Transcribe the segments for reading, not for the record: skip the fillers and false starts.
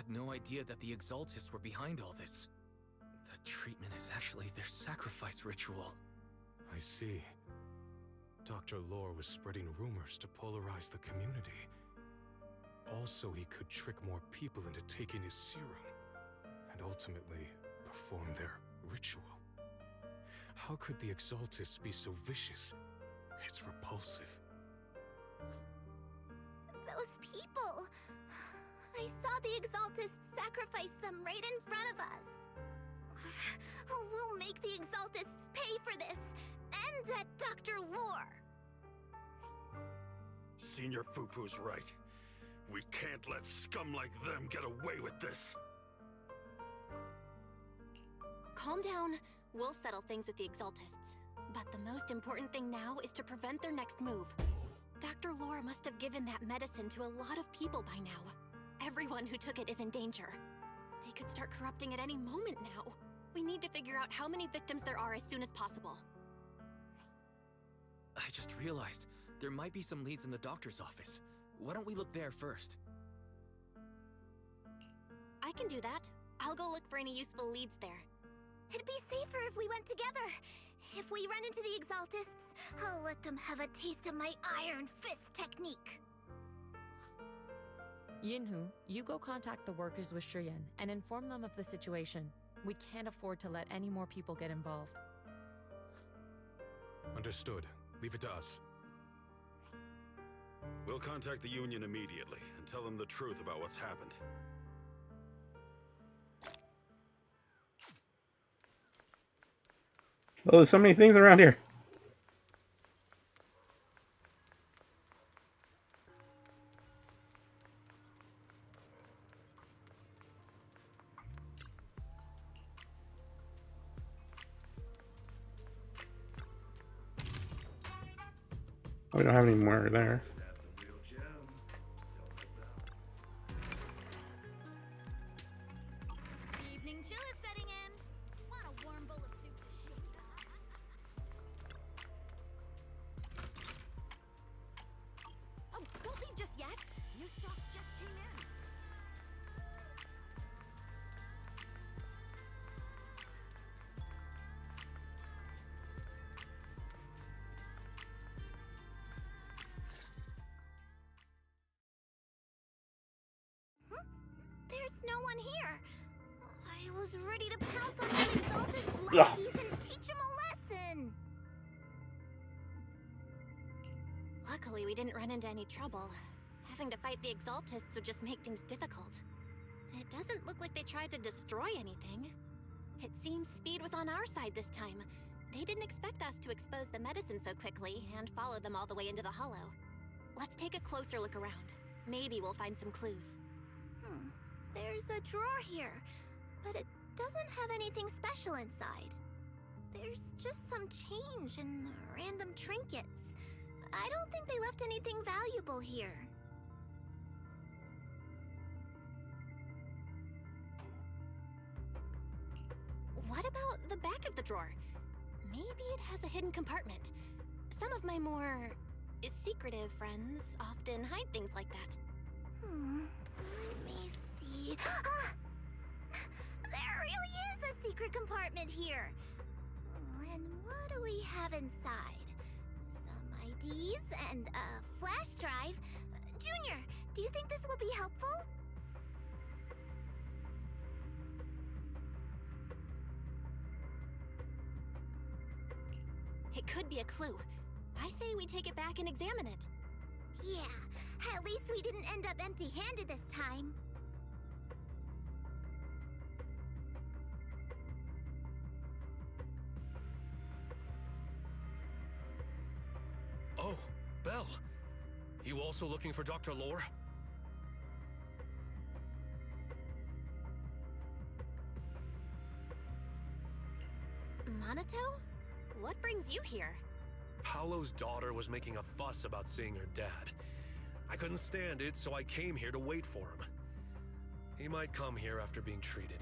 had no idea that the Exaltists were behind all this. The treatment is actually their sacrifice ritual. I see. Dr. Lore was spreading rumors to polarize the community. Also, he could trick more people into taking his serum, and ultimately perform their ritual. How could the Exaltists be so vicious? It's repulsive. Those people! I saw the Exaltists sacrifice them right in front of us. We'll make the Exaltists pay for this, and that Dr. Lore. Senior Fufu's right. We can't let scum like them get away with this. Calm down. We'll settle things with the Exaltists. But the most important thing now is to prevent their next move. Dr. Lore must have given that medicine to a lot of people by now. Everyone who took it is in danger. They could start corrupting at any moment now. We need to figure out how many victims there are as soon as possible. I just realized there might be some leads in the doctor's office. Why don't we look there first? I can do that. I'll go look for any useful leads there. It'd be safer if we went together. If we run into the Exaltists, I'll let them have a taste of my Iron Fist technique. Yinhu, you go contact the workers with Shiyan and inform them of the situation. We can't afford to let any more people get involved. Understood. Leave it to us. We'll contact the Union immediately and tell them the truth about what's happened. Oh, there's so many things around here. Oh, we don't have any more there. Evening chill is setting in. Want a warm bowl of soup to shake up? Oh, don't leave just yet. New stock just came in. There's no one here. I was ready to pounce on the Exalted lackeys and teach them a lesson. Luckily, we didn't run into any trouble. Having to fight the Exaltists would just make things difficult. It doesn't look like they tried to destroy anything. It seems speed was on our side this time. They didn't expect us to expose the medicine so quickly and follow them all the way into the hollow. Let's take a closer look around. Maybe we'll find some clues. There's a drawer here, but it doesn't have anything special inside. There's just some change and random trinkets. I don't think they left anything valuable here. What about the back of the drawer? Maybe it has a hidden compartment. Some of my more secretive friends often hide things like that. Let me see. Ah! There really is a secret compartment here. And what do we have inside? Some IDs and a flash drive. Junior, do you think this will be helpful? It could be a clue. I say we take it back and examine it. Yeah, at least we didn't end up empty-handed this time. Oh, Belle. You also looking for Dr. Lore? Monato? What brings you here? Paolo's daughter was making a fuss about seeing her dad. I couldn't stand it, so I came here to wait for him. He might come here after being treated.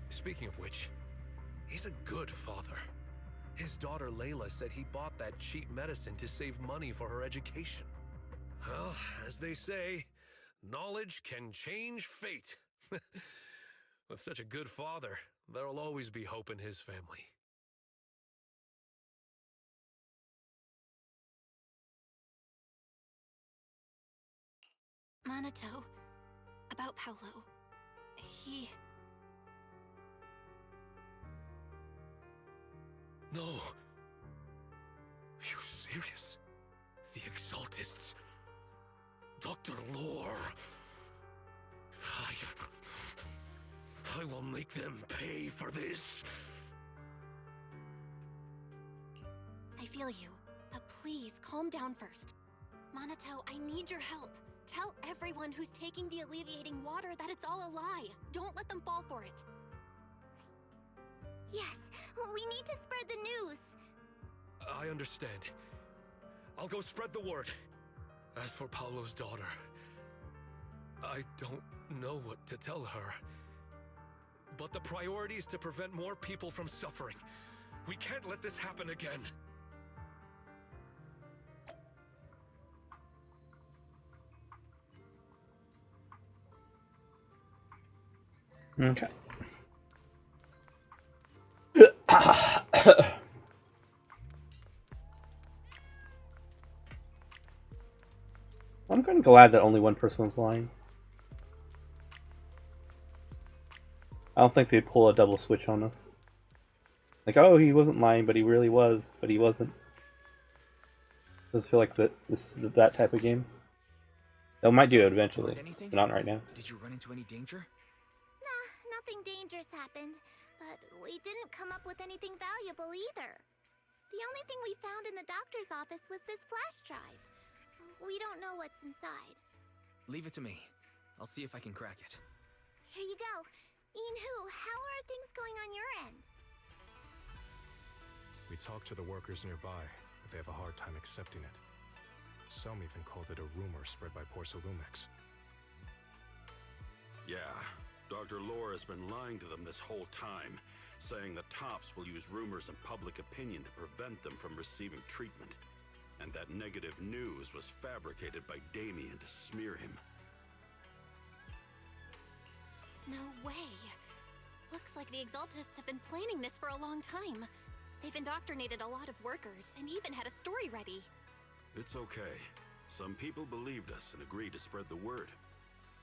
Speaking of which, he's a good father. His daughter Layla said he bought that cheap medicine to save money for her education. Well, as they say, knowledge can change fate. With such a good father, there'll always be hope in his family. Minato, about Paolo. He... No. Are you serious? The Exaltists. Dr. Lore. I will make them pay for this. I feel you, but please calm down first. Minato, I need your help. Tell everyone who's taking the alleviating water that it's all a lie. Don't let them fall for it. Yes, we need to spread the news. I understand. I'll go spread the word. As for Paolo's daughter, I don't know what to tell her. But the priority is to prevent more people from suffering. We can't let this happen again. Okay. I'm kind of glad that only one person was lying. I don't think they'd pull a double switch on us. Like, oh, he wasn't lying, but he really was, but he wasn't. Does feel like this is that type of game. They might do it eventually, but not right now. Did you run into any danger? Nah, nothing dangerous happened, but we didn't come up with anything valuable either. The only thing we found in the doctor's office was this flash drive. We don't know what's inside. Leave it to me. I'll see if I can crack it. Here you go. Inhu, how are things going on your end? We talked to the workers nearby, but they have a hard time accepting it. Some even called it a rumor spread by Porcelumex. Yeah, Dr. Lore has been lying to them this whole time, saying the Tops will use rumors and public opinion to prevent them from receiving treatment. And that negative news was fabricated by Damien to smear him. No way. Looks like the Exaltists have been planning this for a long time. They've indoctrinated a lot of workers and even had a story ready. It's okay. Some people believed us and agreed to spread the word.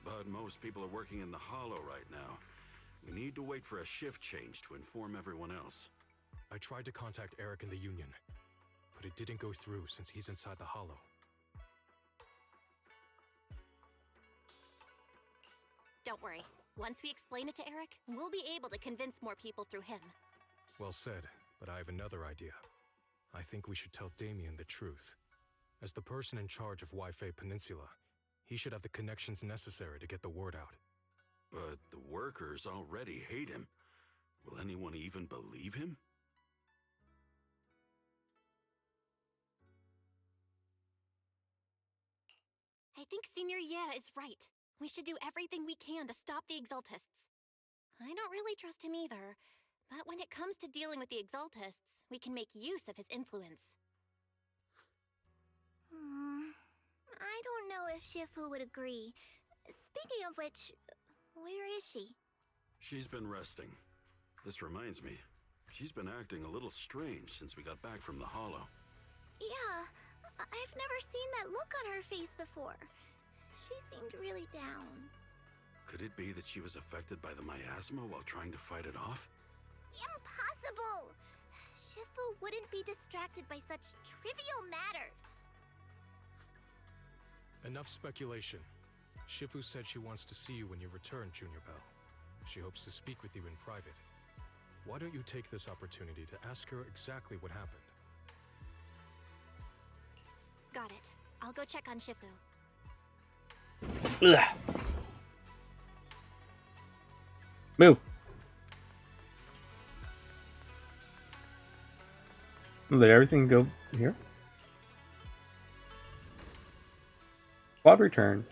But most people are working in the Hollow right now. We need to wait for a shift change to inform everyone else. I tried to contact Eric in the Union, but it didn't go through since he's inside the Hollow. Don't worry. Once we explain it to Eric, we'll be able to convince more people through him. Well said, but I have another idea. I think we should tell Damien the truth. As the person in charge of Wi-Fi Peninsula, he should have the connections necessary to get the word out. But the workers already hate him. Will anyone even believe him? I think Senior Ye is right. We should do everything we can to stop the Exaltists. I don't really trust him either, but when it comes to dealing with the Exaltists, we can make use of his influence. I don't know if Shifu would agree. Speaking of which, where is she? She's been resting. This reminds me, she's been acting a little strange since we got back from the Hollow. Yeah, I've never seen that look on her face before. She seemed really down. Could it be that she was affected by the miasma while trying to fight it off? Impossible! Shifu wouldn't be distracted by such trivial matters. Enough speculation. Shifu said she wants to see you when you return, Junior Bell. She hopes to speak with you in private. Why don't you take this opportunity to ask her exactly what happened? Got it. I'll go check on Shifu. Ugh. Move. Did everything go here? Bob return.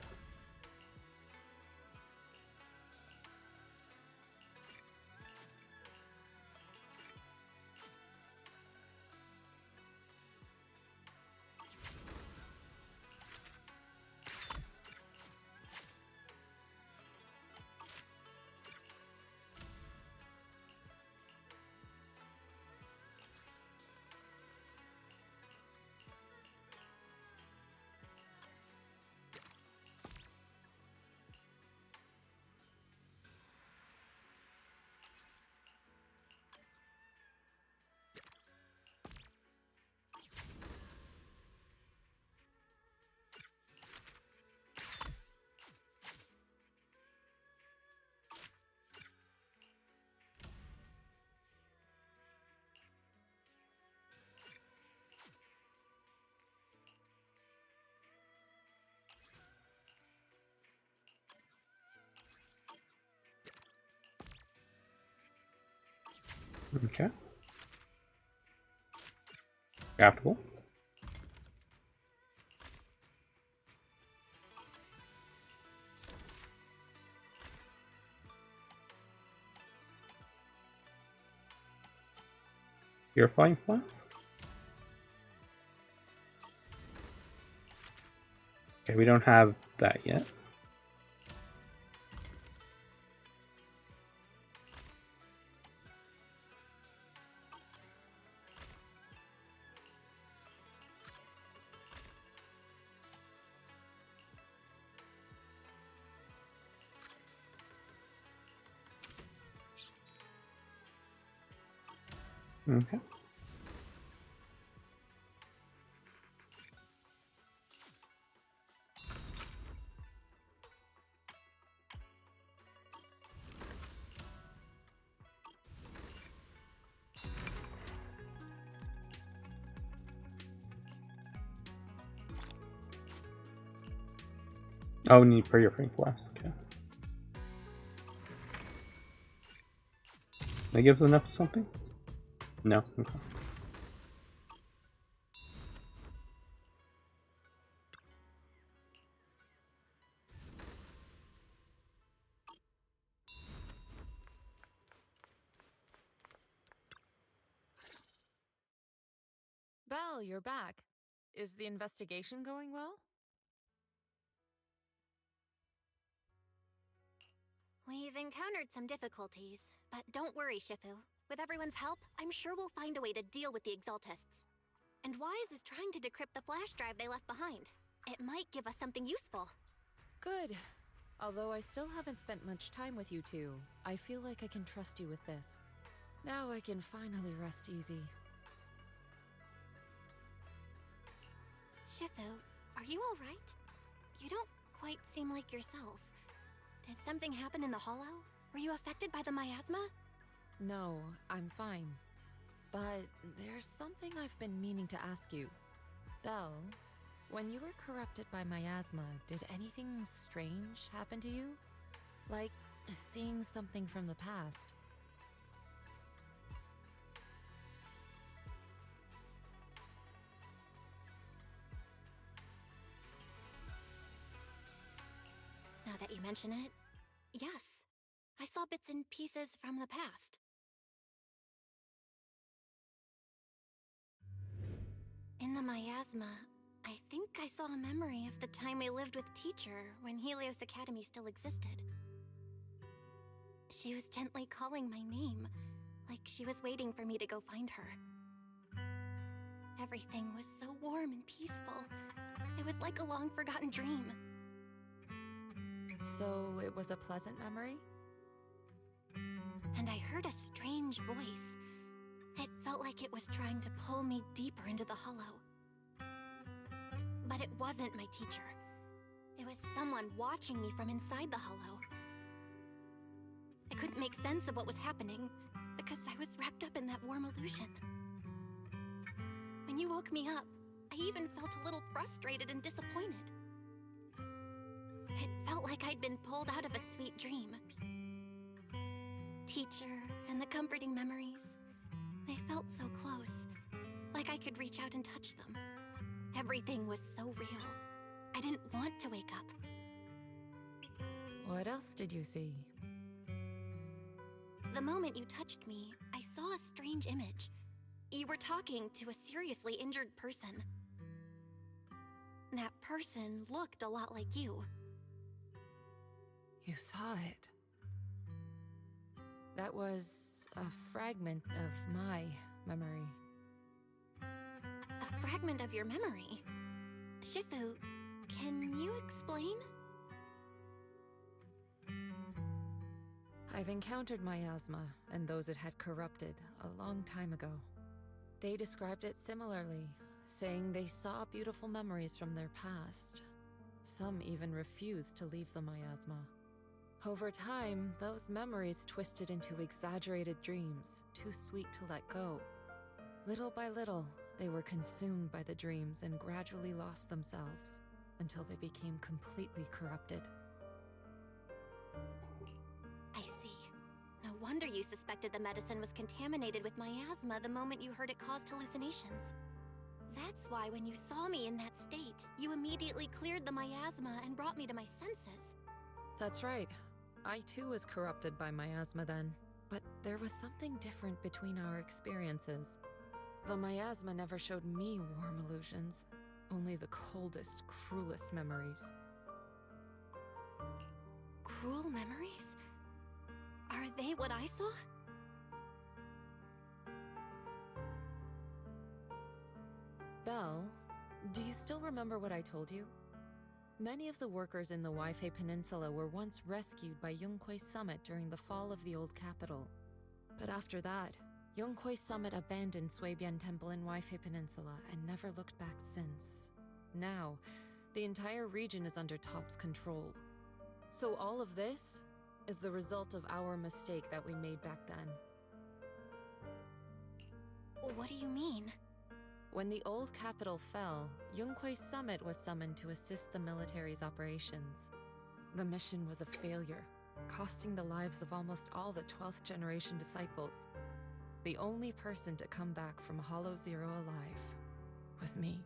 Okay. Craftable. Purifying flask? Okay, we don't have that yet. Okay. Oh, we need purifying flask. Okay. That gives enough of something? No. Okay. Belle, you're back. Is the investigation going well? We've encountered some difficulties, but don't worry, Shifu. With everyone's help, I'm sure we'll find a way to deal with the Exaltists. And Wise is trying to decrypt the flash drive they left behind. It might give us something useful. Good. Although I still haven't spent much time with you two, I feel like I can trust you with this. Now I can finally rest easy. Shifu, are you alright? You don't quite seem like yourself. Did something happen in the Hollow? Were you affected by the miasma? No, I'm fine. But there's something I've been meaning to ask you. Belle, when you were corrupted by miasma, did anything strange happen to you? Like seeing something from the past? Now that you mention it, yes. I saw bits and pieces from the past. In the miasma, I think I saw a memory of the time we lived with Teacher when Helios Academy still existed. She was gently calling my name, like she was waiting for me to go find her. Everything was so warm and peaceful. It was like a long-forgotten dream. So it was a pleasant memory? And I heard a strange voice. It felt like it was trying to pull me deeper into the Hollow. But it wasn't my teacher. It was someone watching me from inside the Hollow. I couldn't make sense of what was happening, because I was wrapped up in that warm illusion. When you woke me up, I even felt a little frustrated and disappointed. It felt like I'd been pulled out of a sweet dream. Teacher and the comforting memories, they felt so close, like I could reach out and touch them. Everything was so real. I didn't want to wake up. What else did you see? The moment you touched me, I saw a strange image. You were talking to a seriously injured person. That person looked a lot like you. You saw it. That was a fragment of my memory. A fragment of your memory? Shifu, can you explain? I've encountered miasma and those it had corrupted a long time ago. They described it similarly, saying they saw beautiful memories from their past. Some even refused to leave the miasma. Over time, those memories twisted into exaggerated dreams, too sweet to let go. Little by little, they were consumed by the dreams and gradually lost themselves, until they became completely corrupted. I see. No wonder you suspected the medicine was contaminated with miasma the moment you heard it caused hallucinations. That's why when you saw me in that state, you immediately cleared the miasma and brought me to my senses. That's right. I too was corrupted by miasma then, but there was something different between our experiences. The miasma never showed me warm illusions, only the coldest, cruelest memories. Cruel memories? Are they what I saw? Belle, do you still remember what I told you? Many of the workers in the Waifei Peninsula were once rescued by Yonghui Summit during the fall of the old capital. But after that, Yonghui Summit abandoned Suibian Temple in Waifei Peninsula and never looked back since. Now, the entire region is under Top's control. So all of this is the result of our mistake that we made back then. What do you mean? When the old capital fell, Yonghui Summit was summoned to assist the military's operations. The mission was a failure, costing the lives of almost all the 12th generation disciples. The only person to come back from Hollow Zero alive was me.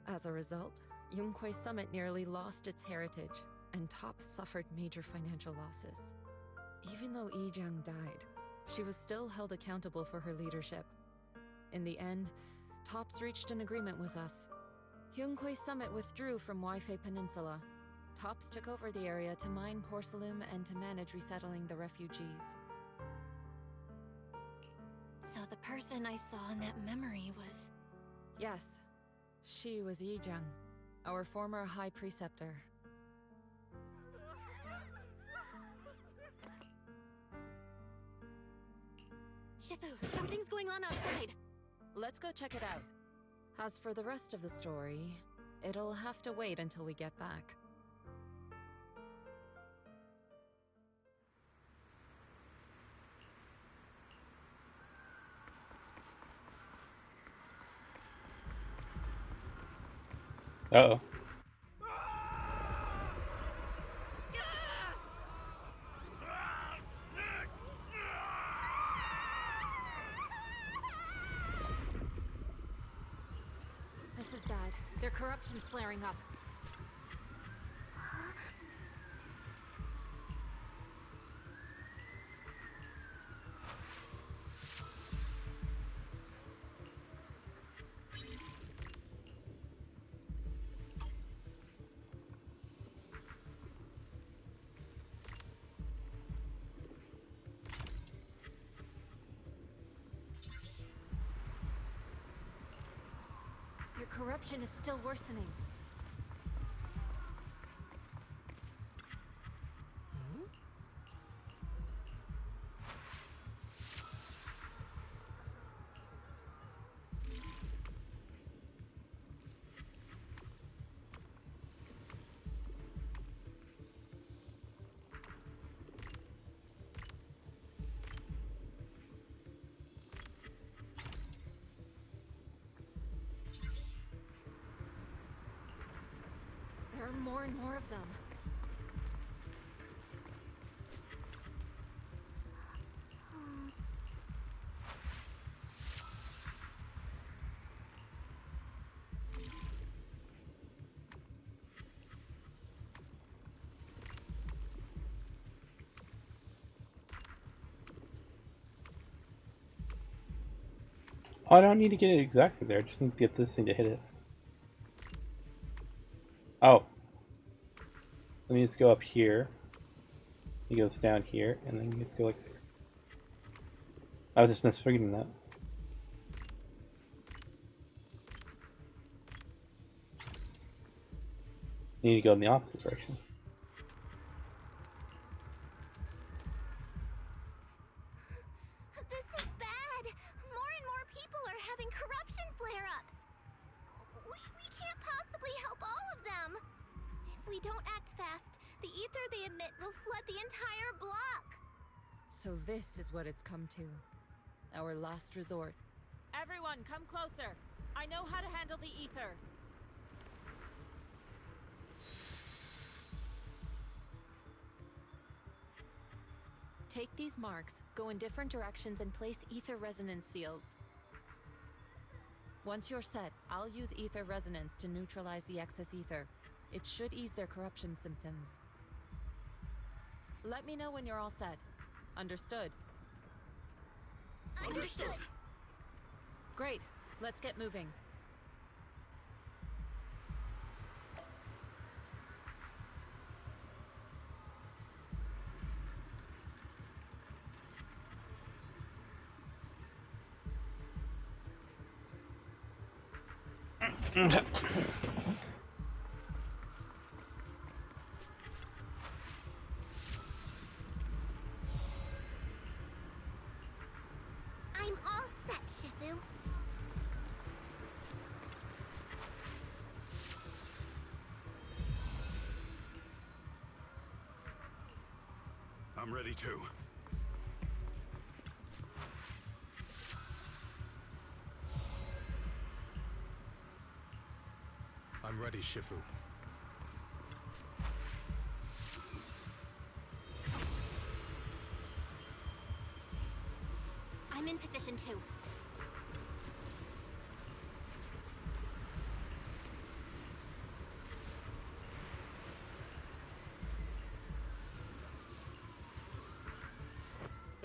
As a result, Yonghui Summit nearly lost its heritage, and Top suffered major financial losses. Even though Yijang died, she was still held accountable for her leadership. In the end, Tops reached an agreement with us. Yonghui Summit withdrew from Waifei Peninsula. Tops took over the area to mine porcelain and to manage resettling the refugees. So the person I saw in that memory was... Yes, she was Yijang, our former High Preceptor. Shifu, something's going on outside! Let's go check it out. As for the rest of the story, it'll have to wait until we get back. Uh-oh. This is bad. Their corruption's flaring up. Their corruption is still worsening. There are more and more of them. Oh, I don't need to get it exactly there. I just need to get this thing to hit it. Oh. Let me just go up here. He goes down here, and then you just go like there. I was just misreading that. You need to go in the opposite direction. This is bad. More and more people are having corruption flare-ups. We can't possibly help all of them. If we don't act fast, the ether they emit will flood the entire block. So this is what it's come to. Our last resort. Everyone, come closer. I know how to handle the ether. Take these marks, go in different directions, and place ether resonance seals. Once you're set, I'll use ether resonance to neutralize the excess ether. It should ease their corruption symptoms. Let me know when you're all set. Understood? Understood. Great. Let's get moving. I'm all set, Shifu. I'm ready too. I'm ready, Shifu. I'm in position 2.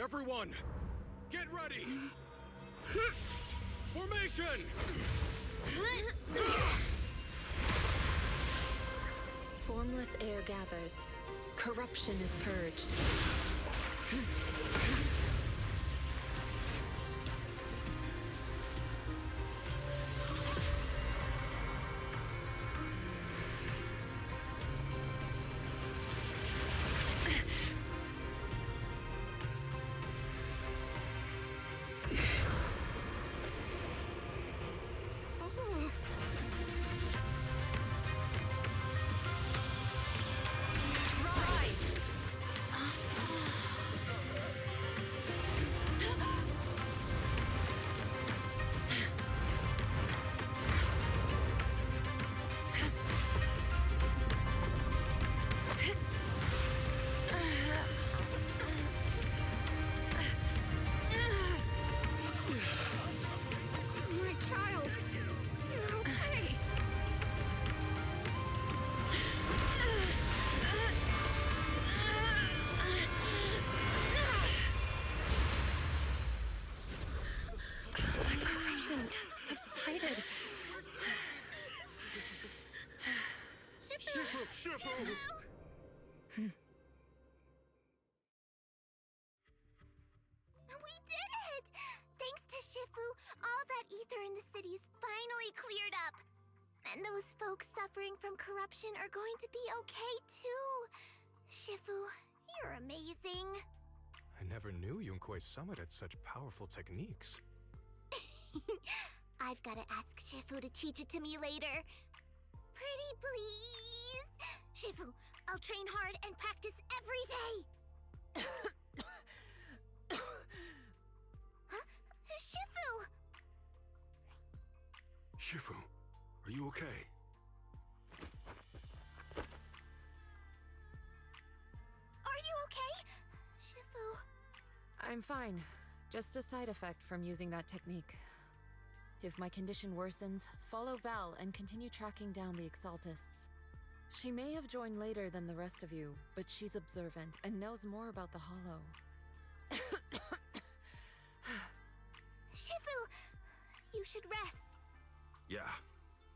Everyone, get ready! Formation! Formless air gathers. Corruption is purged. My child, you're okay. My corruption subsided. We did it! Thanks to Shifu, all that ether in the city's finally cleared up. And those folks suffering from corruption are going to be okay too. Shifu, you're amazing. I never knew Yunkwei Summit had such powerful techniques. I've got to ask Shifu to teach it to me later. Pretty please. Shifu, I'll train hard and practice every day. Huh? Shifu! Shifu, are you okay? Are you okay? Shifu. I'm fine. Just a side effect from using that technique. If my condition worsens, follow Val and continue tracking down the Exaltists. She may have joined later than the rest of you, but she's observant and knows more about the Hollow. Shifu, you should rest. Yeah.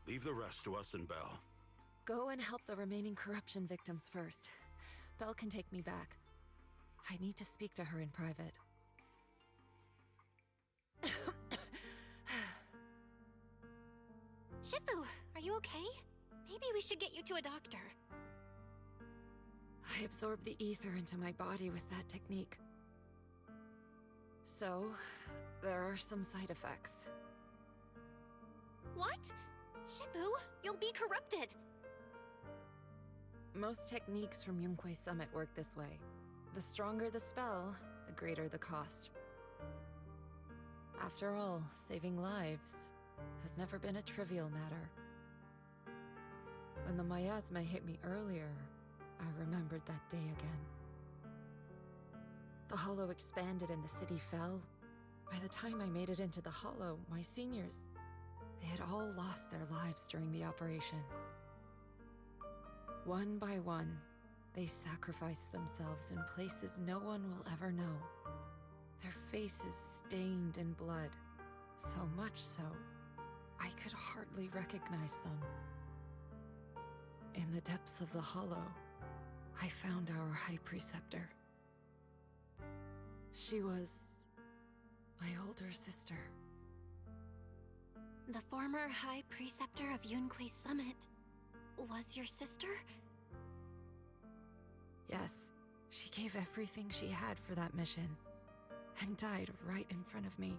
Leave the rest to us and Belle. Go and help the remaining corruption victims first. Belle can take me back. I need to speak to her in private. Shifu, are you okay? Maybe we should get you to a doctor. I absorbed the ether into my body with that technique. So, there are some side effects. What? Shifu, you'll be corrupted. Most techniques from Yunkwei Summit work this way. The stronger the spell, the greater the cost. After all, saving lives has never been a trivial matter. When the miasma hit me earlier, I remembered that day again. The hollow expanded and the city fell. By the time I made it into the hollow, my seniors, they had all lost their lives during the operation. One by one, they sacrificed themselves in places no one will ever know. Their faces stained in blood, so much so, I could hardly recognize them. In the depths of the hollow, I found our High Preceptor. She was my older sister. The former High Preceptor of Yunque's Summit was your sister? Yes, she gave everything she had for that mission, and died right in front of me.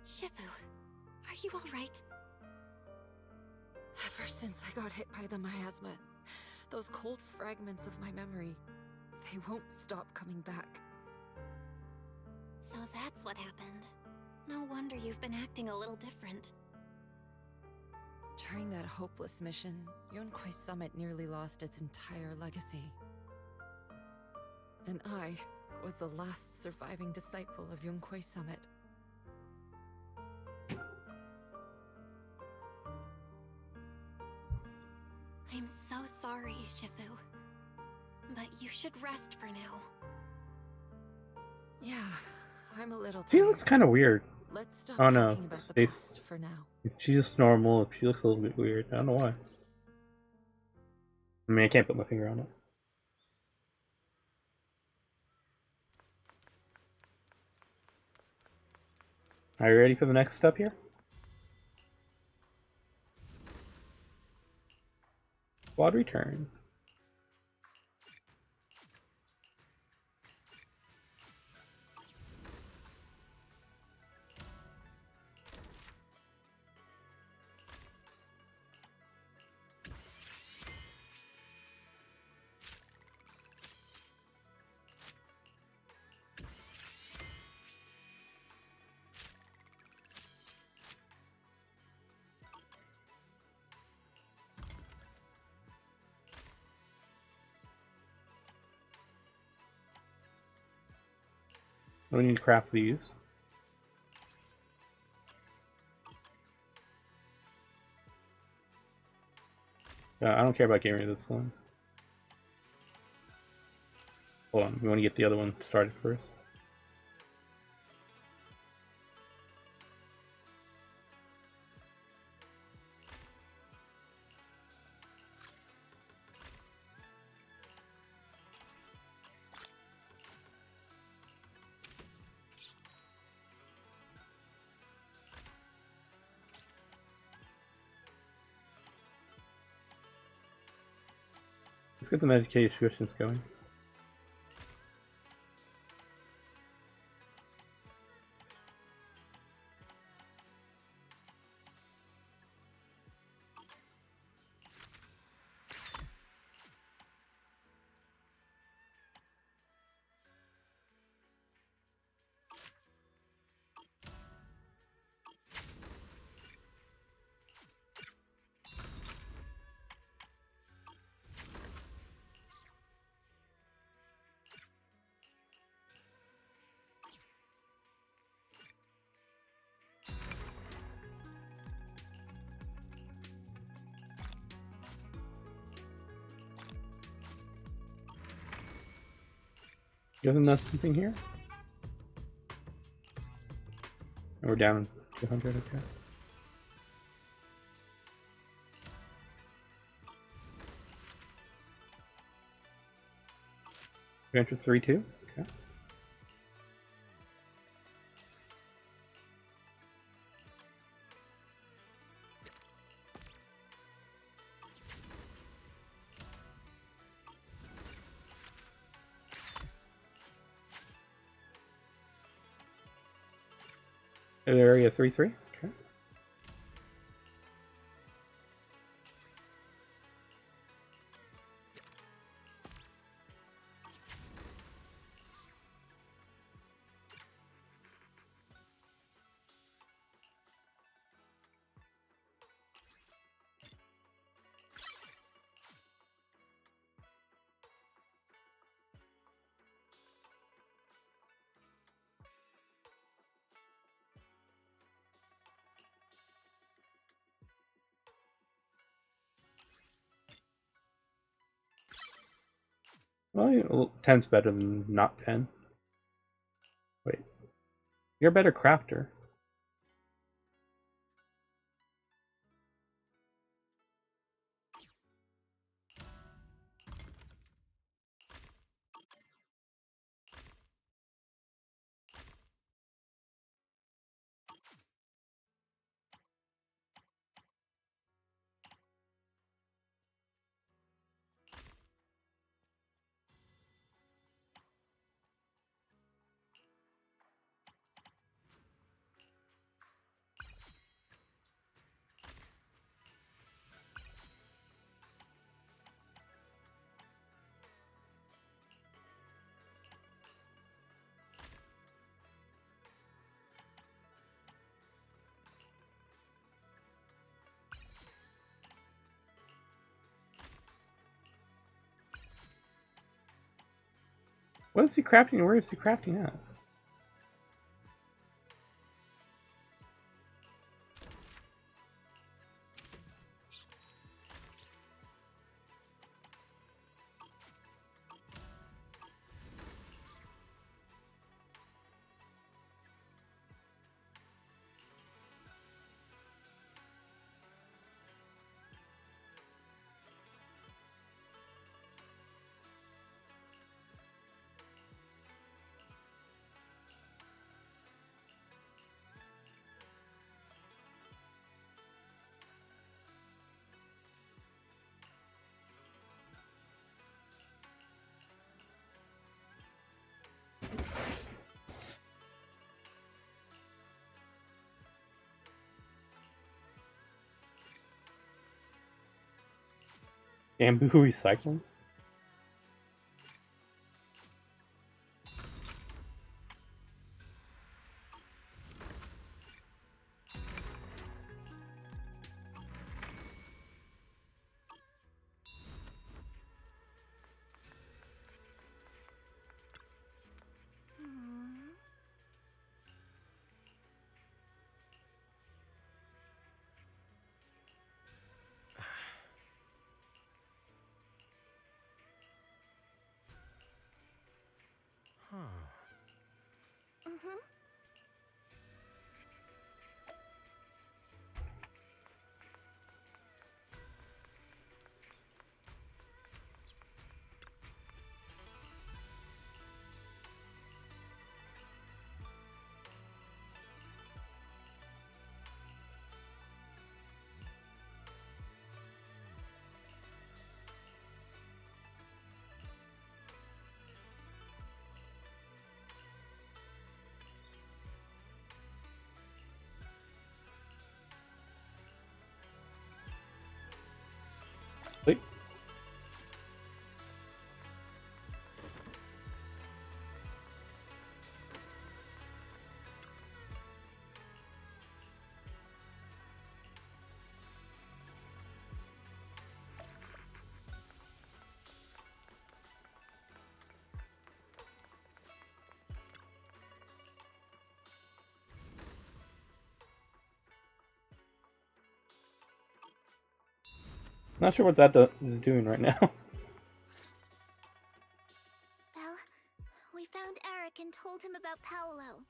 Shifu, are you all right? Ever since I got hit by the miasma, those cold fragments of my memory, they won't stop coming back. So that's what happened. No wonder you've been acting a little different. During that hopeless mission, Yunque's Summit nearly lost its entire legacy. And I was the last surviving disciple of Yunque's Summit. I'm so sorry, Shifu. But you should rest for now. Yeah, I'm a little She tired. looks kind of weird. Let's stop Oh no, talking about the face. past for now. She's just normal. She looks a little bit weird. I don't know why. I mean, I can't put my finger on it. Are you ready for the next step here? Squad return. We need to craft these. I don't care about getting rid of this one. Hold on, we want to get the other one started first. Let's get the medication questions going. Isn't that something here? We're down 200, okay. Adventure 3-2, okay. Area 3-3, okay. Well, 10's better than not 10. Wait. You're a better crafter. What is he crafting? Where is he crafting at? Bamboo recycling? Wait. Not sure what that is doing right now. Well, we found Eric and told him about Paolo.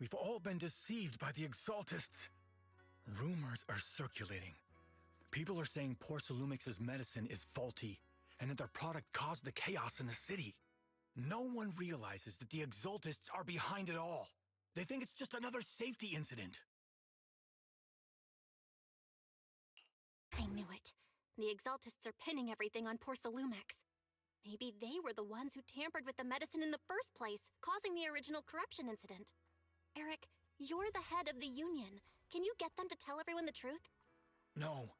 We've all been deceived by the Exaltists. Rumors are circulating. People are saying Porcelumix's medicine is faulty, and that their product caused the chaos in the city. No one realizes that the Exaltists are behind it all. They think it's just another safety incident. I knew it. The Exaltists are pinning everything on Porcelumix. Maybe they were the ones who tampered with the medicine in the first place, causing the original corruption incident. Eric, you're the head of the Union. Can you get them to tell everyone the truth? No.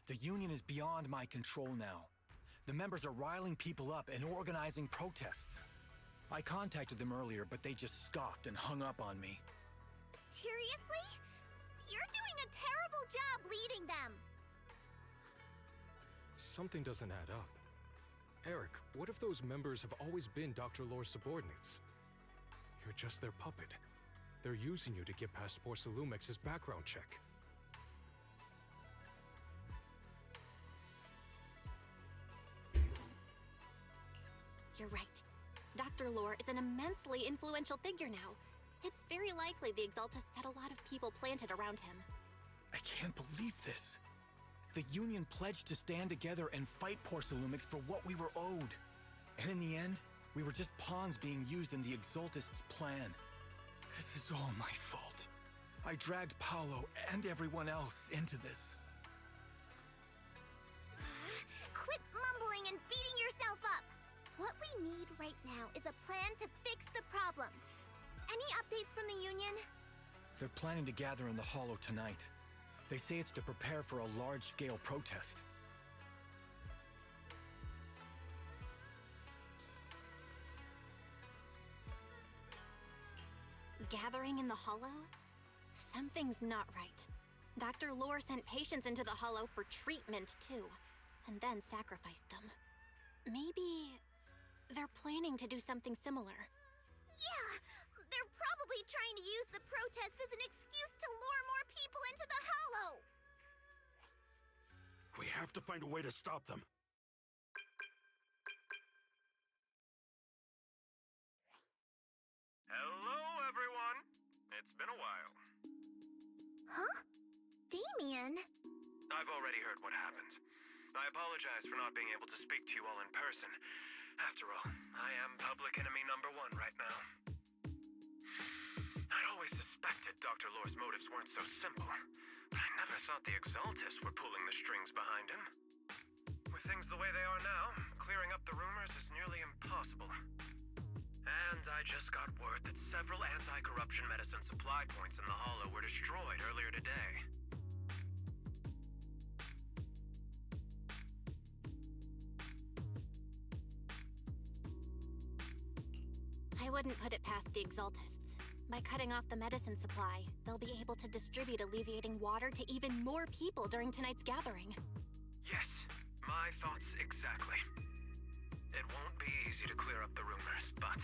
The Union is beyond my control now. The members are riling people up and organizing protests. I contacted them earlier, but they just scoffed and hung up on me. Seriously? You're doing a terrible job leading them. Something doesn't add up. Eric, what if those members have always been Dr. Lore's subordinates? You're just their puppet. They're using you to get past Porcelumix's background check. You're right. Dr. Lore is an immensely influential figure now. It's very likely the Exaltists had a lot of people planted around him. I can't believe this. The Union pledged to stand together and fight Porcelumix for what we were owed. And in the end, we were just pawns being used in the Exaltists' plan. This is all my fault. I dragged Paolo and everyone else into this. Quit mumbling and beating yourself up! What we need right now is a plan to fix the problem. Any updates from the Union? They're planning to gather in the Hollow tonight. They say it's to prepare for a large-scale protest. Gathering in the Hollow? Something's not right. Dr. Lore sent patients into the Hollow for treatment, too, and then sacrificed them. Maybe they're planning to do something similar. Yeah! They're probably trying to use the protest as an excuse to lure more people into the Hollow! We have to find a way to stop them. Hello, everyone. It's been a while. Huh? Damien? I've already heard what happened. I apologize for not being able to speak to you all in person. After all, I am public enemy #1 right now. I'd always suspected Dr. Lore's motives weren't so simple, but I never thought the Exaltists were pulling the strings behind him. With things the way they are now, clearing up the rumors is nearly impossible. And I just got word that several anti-corruption medicine supply points in the Hollow were destroyed earlier today. I wouldn't put it past the Exaltists. By cutting off the medicine supply, they'll be able to distribute alleviating water to even more people during tonight's gathering. Yes, my thoughts exactly. It won't be easy to clear up the rumors, but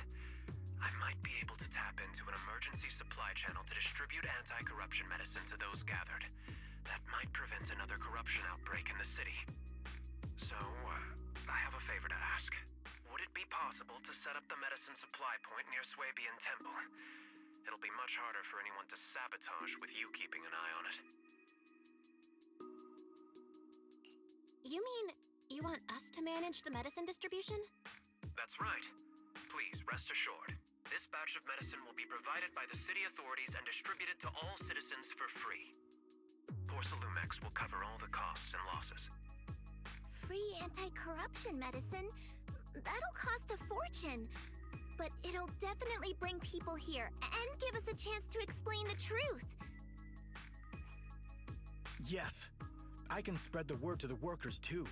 I might be able to tap into an emergency supply channel to distribute anti-corruption medicine to those gathered. That might prevent another corruption outbreak in the city. So, I have a favor to ask. Would it be possible to set up the medicine supply point near Swabian Temple? It'll be much harder for anyone to sabotage with you keeping an eye on it. You mean you want us to manage the medicine distribution? That's right. Please, rest assured. This batch of medicine will be provided by the city authorities and distributed to all citizens for free. Porcelumix will cover all the costs and losses. Free anti-corruption medicine? That'll cost a fortune. But it'll definitely bring people here and give us a chance to explain the truth. Yes, I can spread the word to the workers too.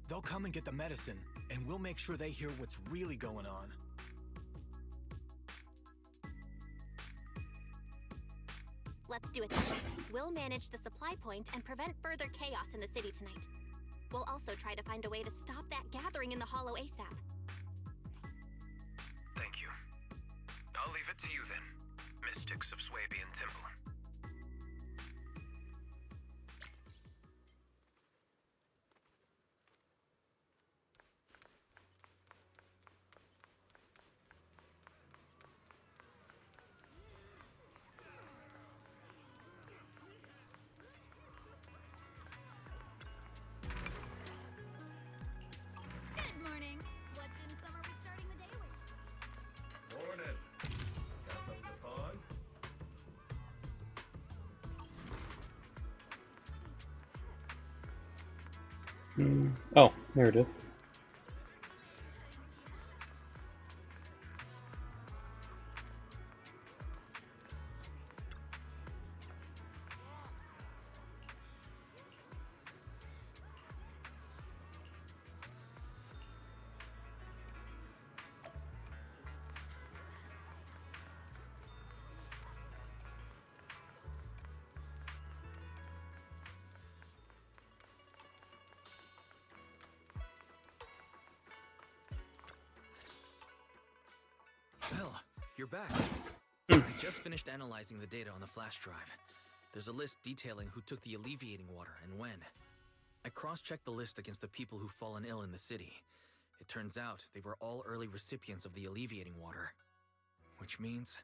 They'll come and get the medicine, and we'll make sure they hear what's really going on. Let's do it then. We'll manage the supply point and prevent further chaos in the city tonight. We'll also try to find a way to stop that gathering in the Hollow ASAP. Thank you. I'll leave it to you then, Mystics of Swabian Temple. Good morning. What dim sum are we starting the day with? Morning. Got something to pawn? Oh, there it is. Well, you're back. I just finished analyzing the data on the flash drive. There's a list detailing who took the alleviating water and when. I cross-checked the list against the people who've fallen ill in the city. It turns out they were all early recipients of the alleviating water. Which means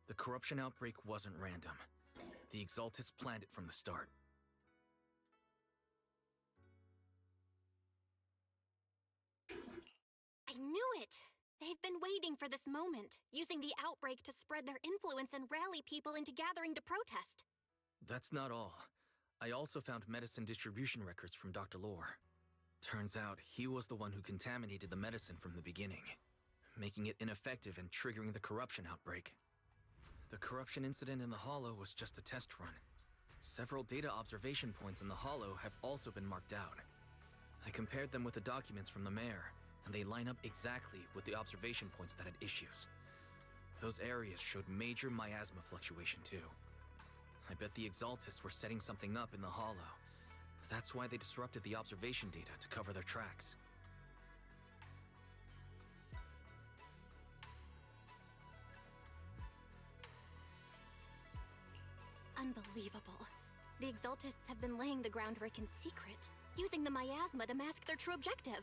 the corruption outbreak wasn't random. The Exaltists planned it from the start. I knew it! They've been waiting for this moment, using the outbreak to spread their influence and rally people into gathering to protest. That's not all. I also found medicine distribution records from Dr. Lore. Turns out he was the one who contaminated the medicine from the beginning, making it ineffective and triggering the corruption outbreak. The corruption incident in the Hollow was just a test run. Several data observation points in the Hollow have also been marked out. I compared them with the documents from the mayor, and they line up exactly with the observation points that had issues. Those areas showed major miasma fluctuation too. I bet the Exaltists were setting something up in the Hollow. That's why they disrupted the observation data to cover their tracks. Unbelievable. The Exaltists have been laying the groundwork in secret, using the miasma to mask their true objective.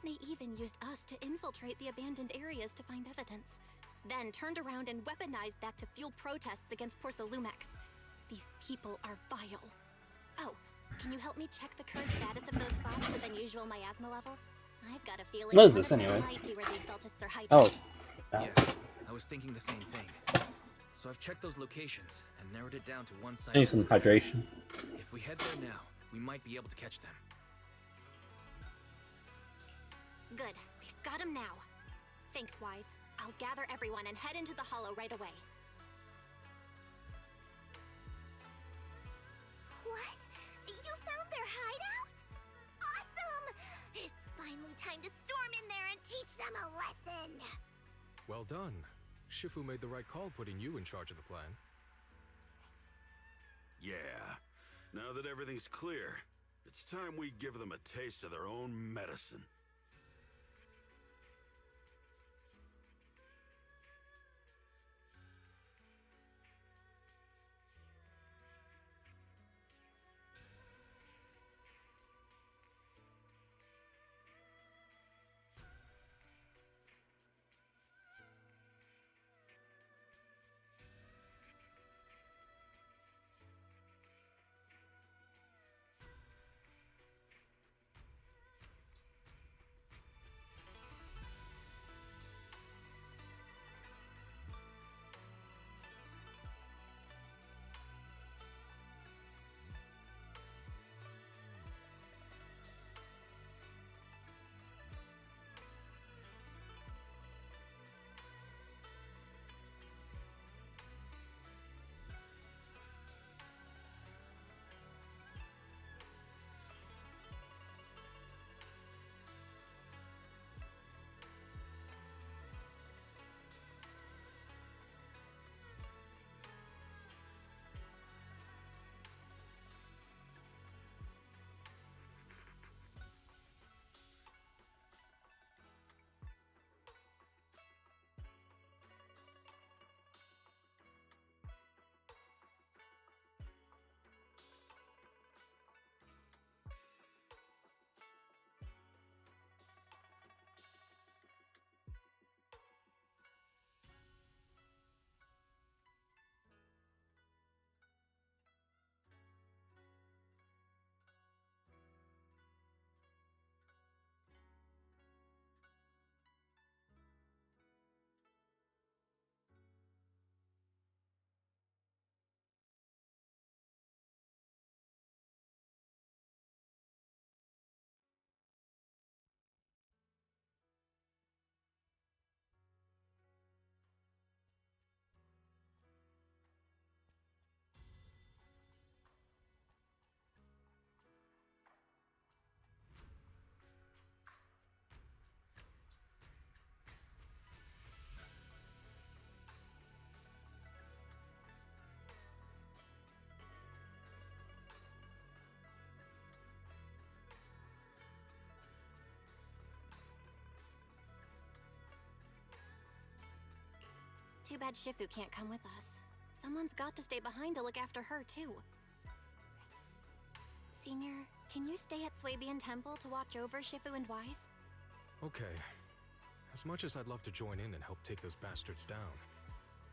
They even used us to infiltrate the abandoned areas to find evidence, then turned around and weaponized that to fuel protests against Porcelumex. These people are vile. Oh, can you help me check the current status of those spots with unusual miasma levels? I've got a feeling What is one this of them anyway? might be where the Exaltists are hiding. Oh. Yeah, I was thinking the same thing. So I've checked those locations and narrowed it down to one site. I need some hydration. If we head there now, we might be able to catch them. Good. We've got him now. Thanks, Wise. I'll gather everyone and head into the Hollow right away. What? You found their hideout? Awesome! It's finally time to storm in there and teach them a lesson! Well done. Shifu made the right call putting you in charge of the plan. Yeah. Now that everything's clear, it's time we give them a taste of their own medicine. Too bad Shifu can't come with us. Someone's got to stay behind to look after her, too. Senior, can you stay at Swabian Temple to watch over Shifu and Wise? Okay. As much as I'd love to join in and help take those bastards down,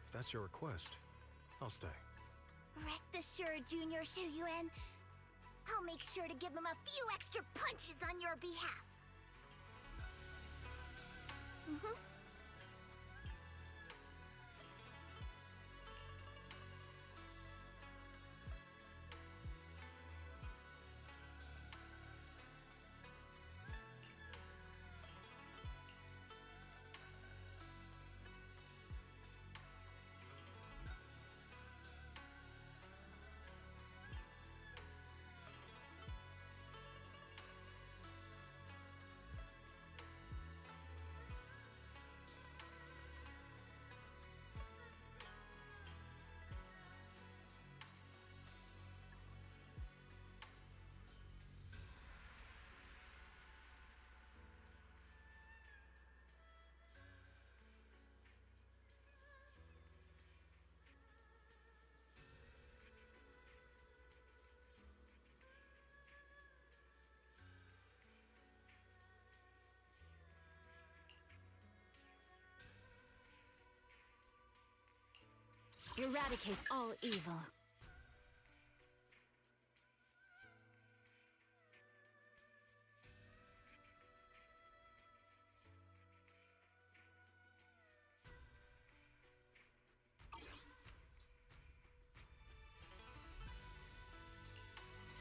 if that's your request, I'll stay. Rest assured, Junior Shuyuan. I'll make sure to give him a few extra punches on your behalf. Eradicate all evil.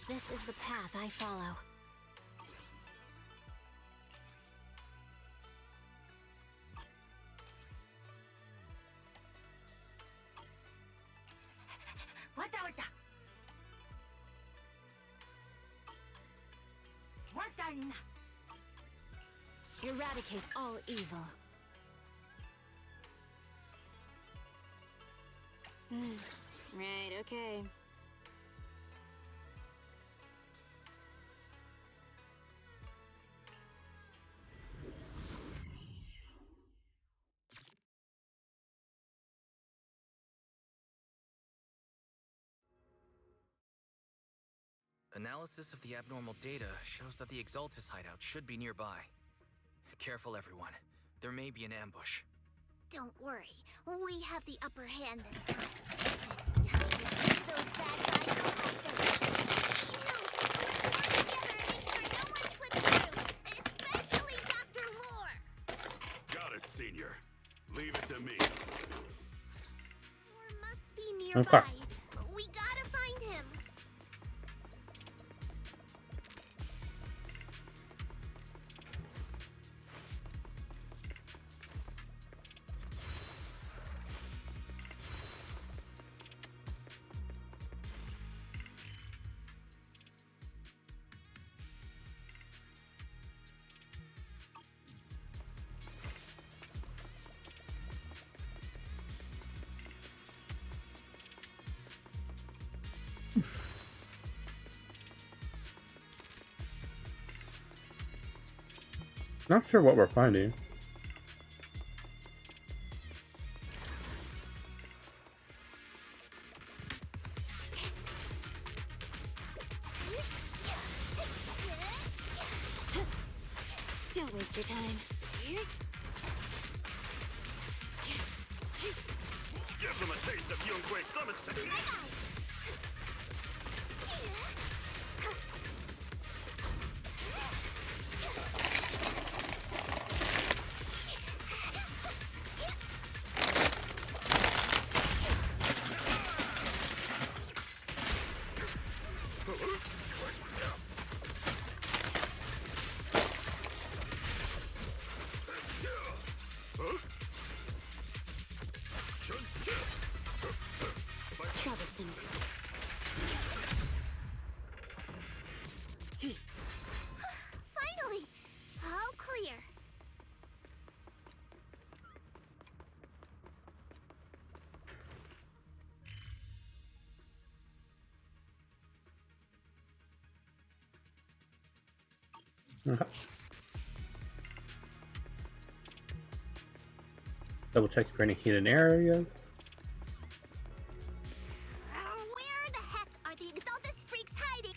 This is the path I follow. Eradicate all evil. Right, okay. Analysis of the abnormal data shows that the Exaltus hideout should be nearby. Careful, everyone. There may be an ambush. Don't worry, we have the upper hand this time. It's time to teach those bad guys a lesson. You know, when we work together, it makes for no one slipping through, especially Dr. Lore. Got it, Senior. Leave it to me. Lore must be nearby. Okay. We gotta find him. Not sure what we're finding. Don't waste your time. Give them a taste of Yungwei Summit City. Troublesome. Finally, all clear. Okay. Double check for any hidden areas. Where the heck are the Exaltus freaks hiding?